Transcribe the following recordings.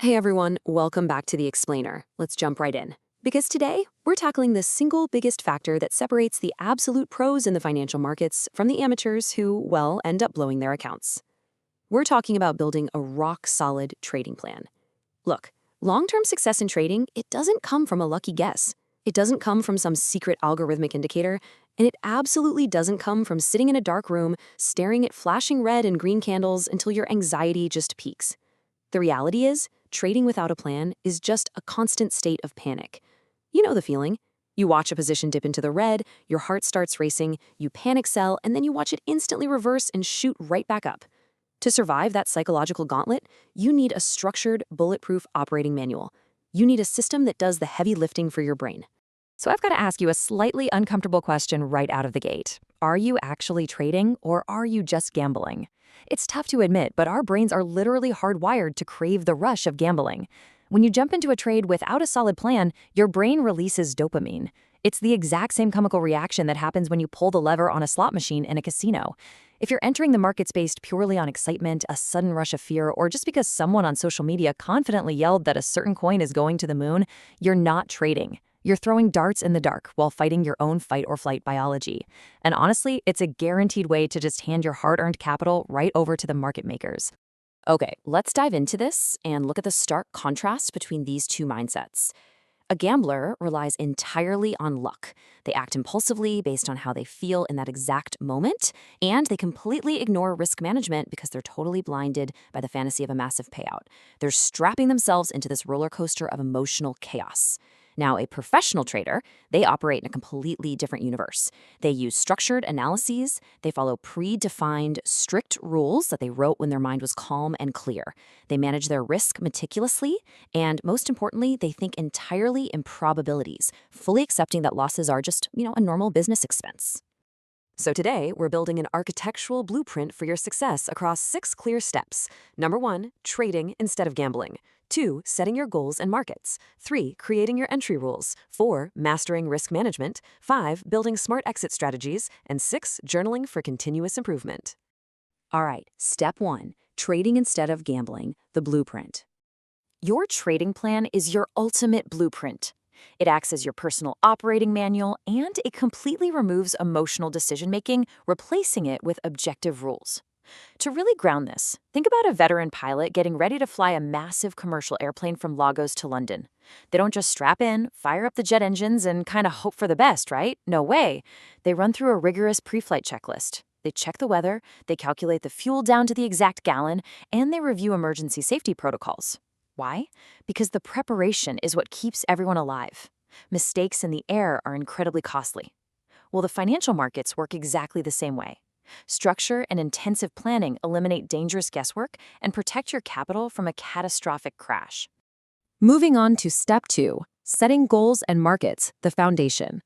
Hey everyone, welcome back to The Explainer. Let's jump right in. Because today, we're tackling the single biggest factor that separates the absolute pros in the financial markets from the amateurs who, well, end up blowing their accounts. We're talking about building a rock-solid trading plan. Look, long-term success in trading, it doesn't come from a lucky guess. It doesn't come from some secret algorithmic indicator, and it absolutely doesn't come from sitting in a dark room, staring at flashing red and green candles until your anxiety just peaks. The reality is, trading without a plan is just a constant state of panic. You know the feeling. You watch a position dip into the red, your heart starts racing, you panic sell, and then you watch it instantly reverse and shoot right back up. To survive that psychological gauntlet, you need a structured, bulletproof operating manual. You need a system that does the heavy lifting for your brain. So I've got to ask you a slightly uncomfortable question right out of the gate. Are you actually trading, or are you just gambling? It's tough to admit, but our brains are literally hardwired to crave the rush of gambling. When you jump into a trade without a solid plan, your brain releases dopamine. It's the exact same chemical reaction that happens when you pull the lever on a slot machine in a casino. If you're entering the markets based purely on excitement, a sudden rush of fear, or just because someone on social media confidently yelled that a certain coin is going to the moon, you're not trading. You're throwing darts in the dark while fighting your own fight-or-flight biology. And honestly, it's a guaranteed way to just hand your hard-earned capital right over to the market makers. Okay, let's dive into this and look at the stark contrast between these two mindsets. A gambler relies entirely on luck. They act impulsively based on how they feel in that exact moment, and they completely ignore risk management because they're totally blinded by the fantasy of a massive payout. They're strapping themselves into this roller coaster of emotional chaos. Now, a professional trader, they operate in a completely different universe. They use structured analyses, they follow predefined, strict rules that they wrote when their mind was calm and clear. They manage their risk meticulously, and most importantly, they think entirely in probabilities, fully accepting that losses are just, a normal business expense. So today, we're building an architectural blueprint for your success across 6 clear steps. Number 1, trading instead of gambling. 2, setting your goals and markets. 3, creating your entry rules. 4, mastering risk management. 5, building smart exit strategies. And 6, journaling for continuous improvement. All right, step 1, trading instead of gambling, the blueprint. Your trading plan is your ultimate blueprint. It acts as your personal operating manual, and it completely removes emotional decision-making, replacing it with objective rules. To really ground this, think about a veteran pilot getting ready to fly a massive commercial airplane from Lagos to London. They don't just strap in, fire up the jet engines, and kind of hope for the best, right? No way. They run through a rigorous pre-flight checklist. They check the weather, they calculate the fuel down to the exact gallon, and they review emergency safety protocols. Why? Because the preparation is what keeps everyone alive. Mistakes in the air are incredibly costly. Well, the financial markets work exactly the same way. Structure and intensive planning eliminate dangerous guesswork and protect your capital from a catastrophic crash. Moving on to step 2, setting goals and markets, the foundation.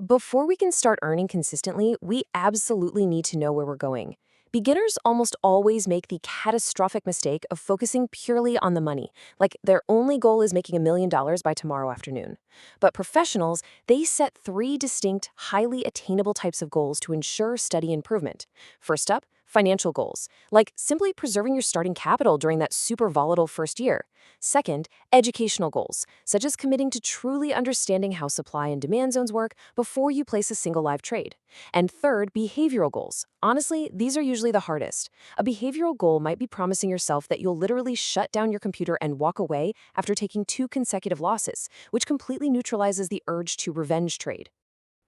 Before we can start earning consistently, we absolutely need to know where we're going. Beginners almost always make the catastrophic mistake of focusing purely on the money, like their only goal is making $1 million by tomorrow afternoon. But professionals, they set 3 distinct, highly attainable types of goals to ensure steady improvement. First up, financial goals, like simply preserving your starting capital during that super volatile first year. Second, educational goals, such as committing to truly understanding how supply and demand zones work before you place a single live trade. And third, behavioral goals. Honestly, these are usually the hardest. A behavioral goal might be promising yourself that you'll literally shut down your computer and walk away after taking 2 consecutive losses, which completely neutralizes the urge to revenge trade.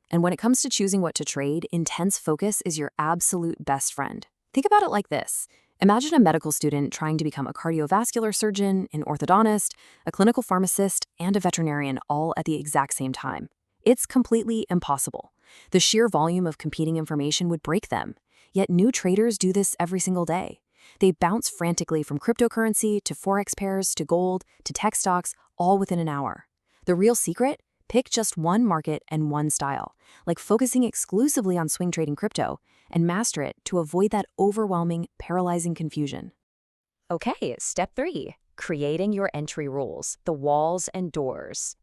And when it comes to choosing what to trade, intense focus is your absolute best friend. Think about it like this. Imagine a medical student trying to become a cardiovascular surgeon, an orthodontist, a clinical pharmacist, and a veterinarian all at the exact same time. It's completely impossible. The sheer volume of competing information would break them. Yet new traders do this every single day. They bounce frantically from cryptocurrency to forex pairs to gold to tech stocks all within an hour. The real secret? Pick just one market and one style, like focusing exclusively on swing trading crypto, and master it to avoid that overwhelming, paralyzing confusion. Okay, step 3, creating your entry rules, the walls and doors.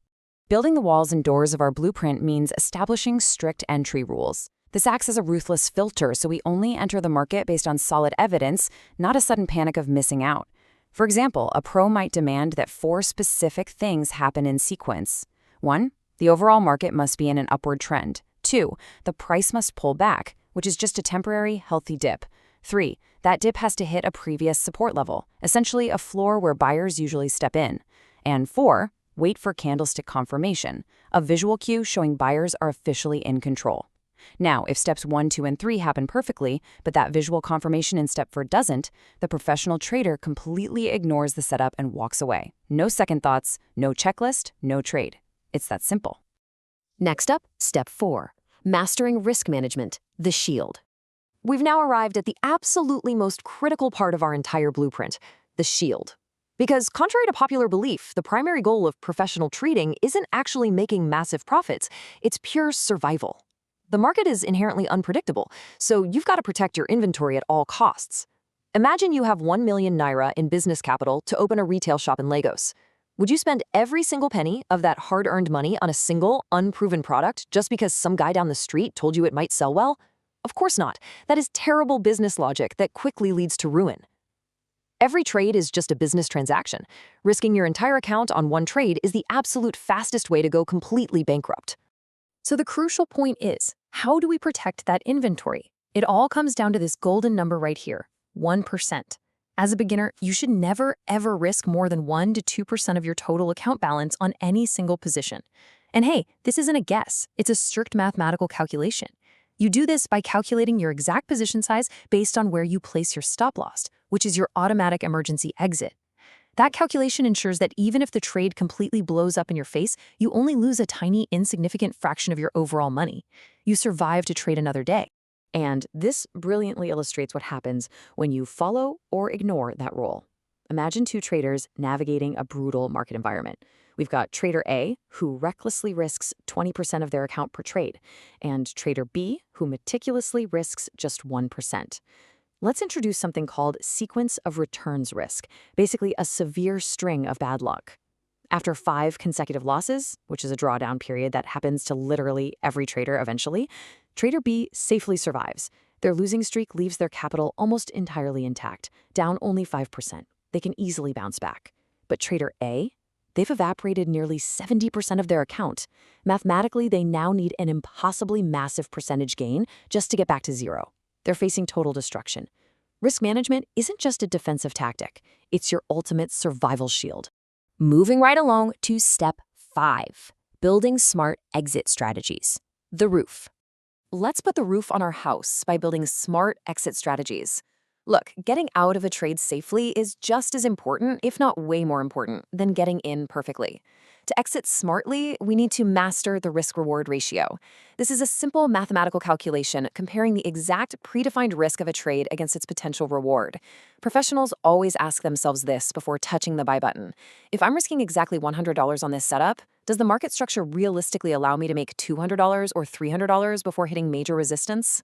Building the walls and doors of our blueprint means establishing strict entry rules. This acts as a ruthless filter, so we only enter the market based on solid evidence, not a sudden panic of missing out. For example, a pro might demand that 4 specific things happen in sequence. 1. The overall market must be in an upward trend. 2. The price must pull back, which is just a temporary, healthy dip. 3. That dip has to hit a previous support level, essentially a floor where buyers usually step in. And 4. Wait for candlestick confirmation, a visual cue showing buyers are officially in control. Now, if steps 1, 2, and 3 happen perfectly, but that visual confirmation in step 4 doesn't, the professional trader completely ignores the setup and walks away. No second thoughts, no checklist, no trade. It's that simple. Next up, step 4, mastering risk management, the shield. We've now arrived at the absolutely most critical part of our entire blueprint, the shield. Because contrary to popular belief, the primary goal of professional trading isn't actually making massive profits, it's pure survival. The market is inherently unpredictable, so you've got to protect your inventory at all costs. Imagine you have 1 million naira in business capital to open a retail shop in Lagos. Would you spend every single penny of that hard-earned money on a single, unproven product just because some guy down the street told you it might sell well? Of course not. That is terrible business logic that quickly leads to ruin. Every trade is just a business transaction. Risking your entire account on one trade is the absolute fastest way to go completely bankrupt. So the crucial point is, how do we protect that inventory? It all comes down to this golden number right here, 1%. As a beginner, you should never, ever risk more than 1 to 2% of your total account balance on any single position. And hey, this isn't a guess. It's a strict mathematical calculation. You do this by calculating your exact position size based on where you place your stop loss, which is your automatic emergency exit. That calculation ensures that even if the trade completely blows up in your face, you only lose a tiny, insignificant fraction of your overall money. You survive to trade another day. And this brilliantly illustrates what happens when you follow or ignore that rule. Imagine 2 traders navigating a brutal market environment. We've got Trader A, who recklessly risks 20% of their account per trade, and Trader B, who meticulously risks just 1%. Let's introduce something called sequence of returns risk, basically a severe string of bad luck. After 5 consecutive losses, which is a drawdown period that happens to literally every trader eventually, Trader B safely survives. Their losing streak leaves their capital almost entirely intact, down only 5%. They can easily bounce back. But Trader A? They've evaporated nearly 70% of their account. Mathematically, they now need an impossibly massive percentage gain just to get back to zero. They're facing total destruction. Risk management isn't just a defensive tactic. It's your ultimate survival shield. Moving right along to step 5, building smart exit strategies. The roof. Let's put the roof on our house by building smart exit strategies. Look, getting out of a trade safely is just as important, if not way more important, than getting in perfectly. To exit smartly, we need to master the risk-reward ratio. This is a simple mathematical calculation comparing the exact predefined risk of a trade against its potential reward. Professionals always ask themselves this before touching the buy button. If I'm risking exactly $100 on this setup, does the market structure realistically allow me to make $200 or $300 before hitting major resistance?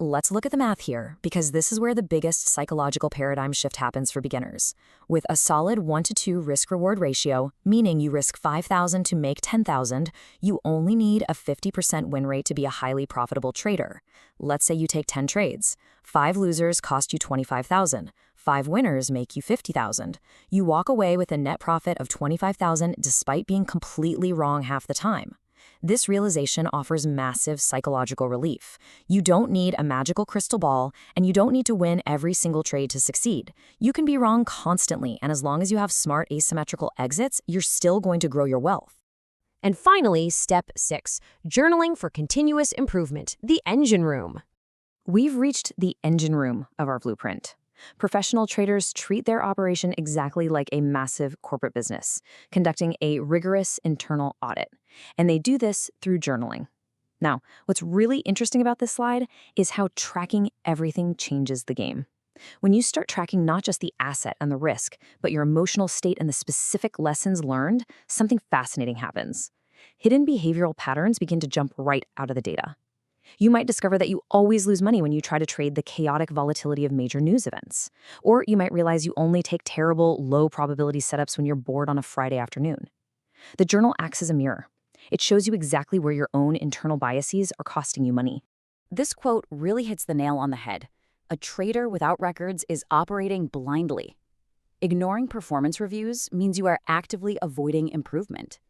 Let's look at the math here, because this is where the biggest psychological paradigm shift happens for beginners. With a solid 1 to 2 risk-reward ratio, meaning you risk $5,000 to make $10,000, you only need a 50% win rate to be a highly profitable trader. Let's say you take 10 trades. 5 losers cost you $25,000. 5 winners make you $50,000. You walk away with a net profit of $25,000 despite being completely wrong half the time. This realization offers massive psychological relief. You don't need a magical crystal ball, and you don't need to win every single trade to succeed. You can be wrong constantly, and as long as you have smart asymmetrical exits, you're still going to grow your wealth. And finally, step 6, journaling for continuous improvement, the engine room. We've reached the engine room of our blueprint. Professional traders treat their operation exactly like a massive corporate business, conducting a rigorous internal audit. And they do this through journaling. Now, what's really interesting about this slide is how tracking everything changes the game. When you start tracking not just the asset and the risk, but your emotional state and the specific lessons learned, something fascinating happens. Hidden behavioral patterns begin to jump right out of the data. You might discover that you always lose money when you try to trade the chaotic volatility of major news events. Or you might realize you only take terrible, low-probability setups when you're bored on a Friday afternoon. The journal acts as a mirror. It shows you exactly where your own internal biases are costing you money. This quote really hits the nail on the head. A trader without records is operating blindly. Ignoring performance reviews means you are actively avoiding improvement.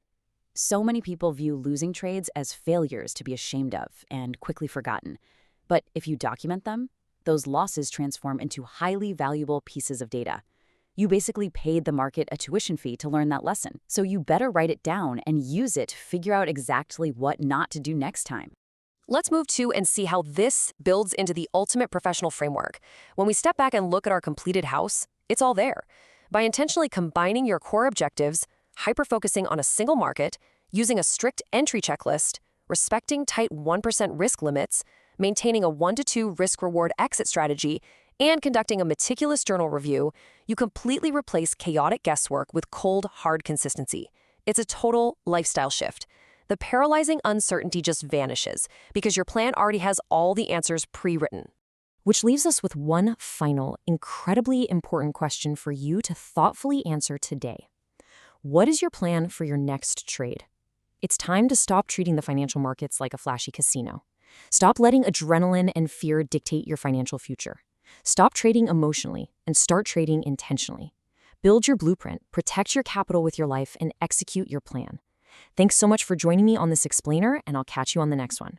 So many people view losing trades as failures to be ashamed of and quickly forgotten. But if you document them, those losses transform into highly valuable pieces of data. You basically paid the market a tuition fee to learn that lesson, so you better write it down and use it to figure out exactly what not to do next time. Let's move to and see how this builds into the ultimate professional framework. When we step back and look at our completed house, it's all there. By intentionally combining your core objectives, hyper-focusing on a single market, using a strict entry checklist, respecting tight 1% risk limits, maintaining a 1 to 2 risk-reward exit strategy, and conducting a meticulous journal review, you completely replace chaotic guesswork with cold, hard consistency. It's a total lifestyle shift. The paralyzing uncertainty just vanishes because your plan already has all the answers pre-written. Which leaves us with one final, incredibly important question for you to thoughtfully answer today. What is your plan for your next trade? It's time to stop treating the financial markets like a flashy casino. Stop letting adrenaline and fear dictate your financial future. Stop trading emotionally and start trading intentionally. Build your blueprint, protect your capital with your life, and execute your plan. Thanks so much for joining me on this explainer, and I'll catch you on the next one.